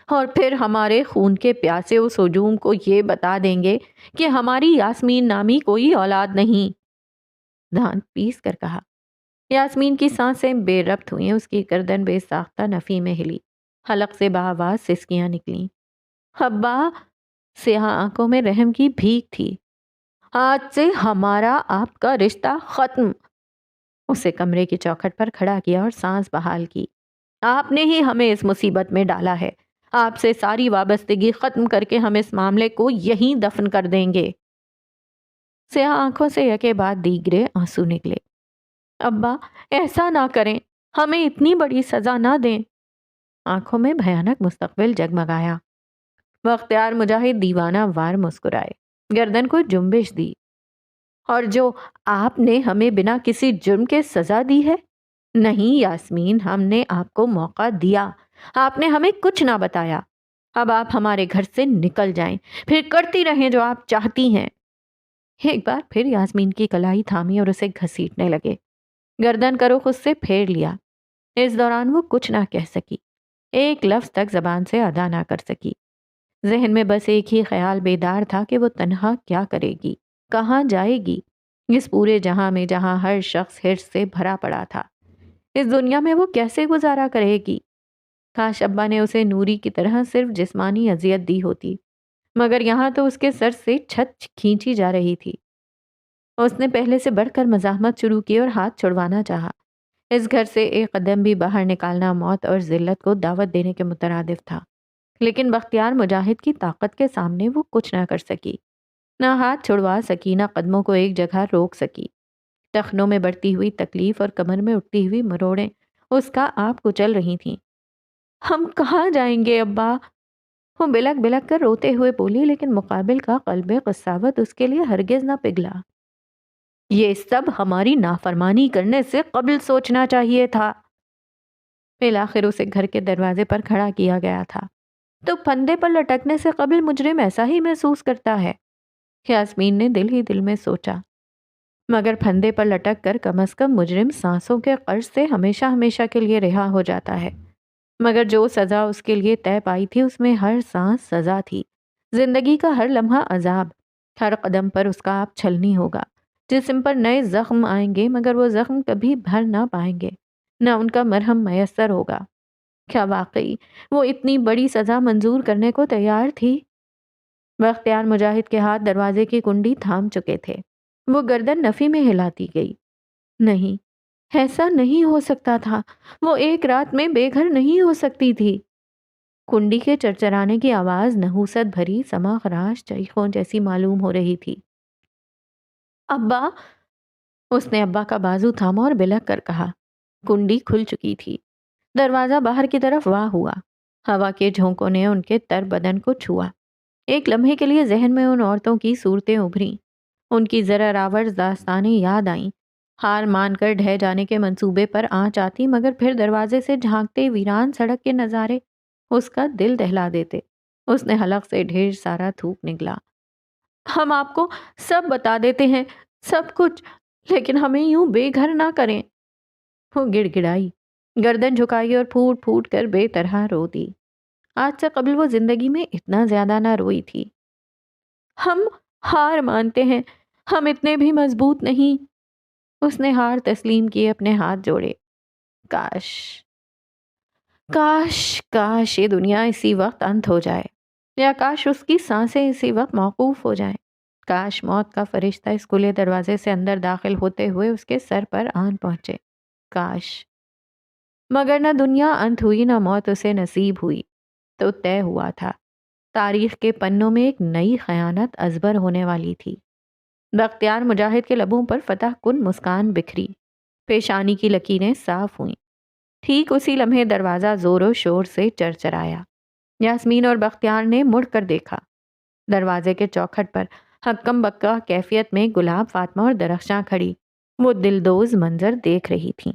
اور پھر ہمارے خون کے پیاسے اس ہجوم کو یہ بتا دیں گے کہ ہماری یاسمین نامی کوئی اولاد نہیں، دانت پیس کر کہا۔ یاسمین کی سانسیں بے ربط ہوئیں، اس کی گردن بے ساختہ نفی میں ہلی، حلق سے بآواز سسکیاں نکلیں۔ ابا، سیاہ آنکھوں میں رحم کی بھیک تھی۔ آج سے ہمارا آپ کا رشتہ ختم۔ اسے کمرے کی چوکھٹ پر کھڑا کیا اور سانس بحال کی۔ آپ نے ہی ہمیں اس مصیبت میں ڈالا ہے۔ آپ سے ساری وابستگی ختم کر کے ہم اس معاملے کو یہیں دفن کر دیں گے۔ سیاہ آنکھوں سے یکے بعد دیگرے آنسو نکلے۔ ابا، ایسا نہ کریں، ہمیں اتنی بڑی سزا نہ دیں۔ آنکھوں میں بھیانک مستقبل جگمگایا۔ بختیار مجاہد دیوانہ وار مسکرائے، گردن کو جنبش دی۔ اور جو آپ نے ہمیں بنا کسی جرم کے سزا دی ہے؟ نہیں یاسمین، ہم نے آپ کو موقع دیا، آپ نے ہمیں کچھ نہ بتایا۔ اب آپ ہمارے گھر سے نکل جائیں، پھر کرتی رہیں جو آپ چاہتی ہیں۔ ایک بار پھر یاسمین کی کلائی تھامی اور اسے گھسیٹنے لگے۔ گردن کرو خود سے پھیر لیا۔ اس دوران وہ کچھ نہ کہہ سکی، ایک لفظ تک زبان سے ادا نہ کر سکی۔ ذہن میں بس ایک ہی خیال بیدار تھا کہ وہ تنہا کیا کرے گی، کہاں جائے گی، اس پورے جہاں میں جہاں ہر شخص حرص سے بھرا پڑا تھا۔ اس دنیا میں وہ کیسے گزارا کرے گی؟ کاش ابا نے اسے نوری کی طرح صرف جسمانی اذیت دی ہوتی، مگر یہاں تو اس کے سر سے چھت کھینچی جا رہی تھی۔ اس نے پہلے سے بڑھ کر مزاحمت شروع کی اور ہاتھ چھڑوانا چاہا۔ اس گھر سے ایک قدم بھی باہر نکالنا موت اور ذلت کو دعوت دینے کے مترادف تھا، لیکن بختیار مجاہد کی طاقت کے سامنے وہ کچھ نہ کر سکی، نہ ہاتھ چھڑوا سکی، نہ قدموں کو ایک جگہ روک سکی۔ ٹخنوں میں بڑھتی ہوئی تکلیف اور کمر میں اٹھتی ہوئی مروڑیں اس کا آپ کچل رہی تھیں۔ ہم کہاں جائیں گے ابا؟ وہ بلک بلک کر روتے ہوئے بولی، لیکن مقابل کا قلب قساوت اس کے لیے ہرگز نہ پگھلا۔ یہ سب ہماری نافرمانی کرنے سے قبل سوچنا چاہیے تھا۔ بالآخر اسے گھر کے دروازے پر کھڑا کیا گیا تھا، تو پھندے پر لٹکنے سے قبل مجرم ایسا ہی محسوس کرتا ہے، یاسمین نے دل ہی دل میں سوچا۔ مگر پھندے پر لٹک کر کم از کم مجرم سانسوں کے قرض سے ہمیشہ ہمیشہ کے لیے رہا ہو جاتا ہے۔ مگر جو سزا اس کے لیے طے پائی تھی اس میں ہر سانس سزا تھی، زندگی کا ہر لمحہ عذاب، ہر قدم پر اس کا آپ چھلنی ہوگا۔ جسم پر نئے زخم آئیں گے مگر وہ زخم کبھی بھر نہ پائیں گے، نہ ان کا مرہم میسر ہوگا۔ کیا واقعی وہ اتنی بڑی سزا منظور کرنے کو تیار تھی؟ بختیار مجاہد کے ہاتھ دروازے کی کنڈی تھام چکے تھے۔ وہ گردن نفی میں ہلاتی گئی۔ نہیں، ایسا نہیں ہو سکتا تھا، وہ ایک رات میں بے گھر نہیں ہو سکتی تھی۔ کنڈی کے چرچرانے کی آواز نحوست بھری سما خراش چیخوں جیسی معلوم ہو رہی تھی۔ ابا، اس نے ابا کا بازو تھاما اور بلک کر کہا۔ کنڈی کھل چکی تھی، دروازہ باہر کی طرف واہ ہوا، ہوا کے جھونکوں نے ان کے تر بدن کو چھوا۔ ایک لمحے کے لیے ذہن میں ان عورتوں کی صورتیں ابھریں، ان کی ذرا آورز داستانیں یاد آئیں، ہار مان کر ڈھہ جانے کے منصوبے پر آنچ آتی، مگر پھر دروازے سے جھانکتے ویران سڑک کے نظارے اس کا دل دہلا دیتے۔ اس نے حلق سے ڈھیر سارا تھوک نگلا۔ ہم آپ کو سب بتا دیتے ہیں، سب کچھ، لیکن ہمیں یوں بے گھر نہ کریں۔ وہ گڑ گڑائی، گردن جھکائی اور پھوٹ پھوٹ کر بے طرح رو دی۔ آج سے قبل وہ زندگی میں اتنا زیادہ نہ روئی تھی۔ ہم ہار مانتے ہیں، ہم اتنے بھی مضبوط نہیں۔ اس نے ہار تسلیم کیے اپنے ہاتھ جوڑے۔ کاش کاش کاش یہ دنیا اسی وقت انت ہو جائے، یا کاش اس کی سانسیں اسی وقت موقوف ہو جائیں۔ کاش موت کا فرشتہ اس کھلے دروازے سے اندر داخل ہوتے ہوئے اس کے سر پر آن پہنچے۔ کاش، مگر نہ دنیا انت ہوئی نہ موت اسے نصیب ہوئی۔ تو طے ہوا تھا، تاریخ کے پنوں میں ایک نئی خیانت ازبر ہونے والی تھی۔ بختیار مجاہد کے لبوں پر فتح کن مسکان بکھری، پیشانی کی لکیریں صاف ہوئیں۔ ٹھیک اسی لمحے دروازہ زور و شور سے چرچرایا۔ یاسمین اور بختیار نے مڑ کر دیکھا۔ دروازے کے چوکھٹ پر ہکم بکا کیفیت میں گلاب، فاطمہ اور درخشاں کھڑی وہ دلدوز منظر دیکھ رہی تھیں۔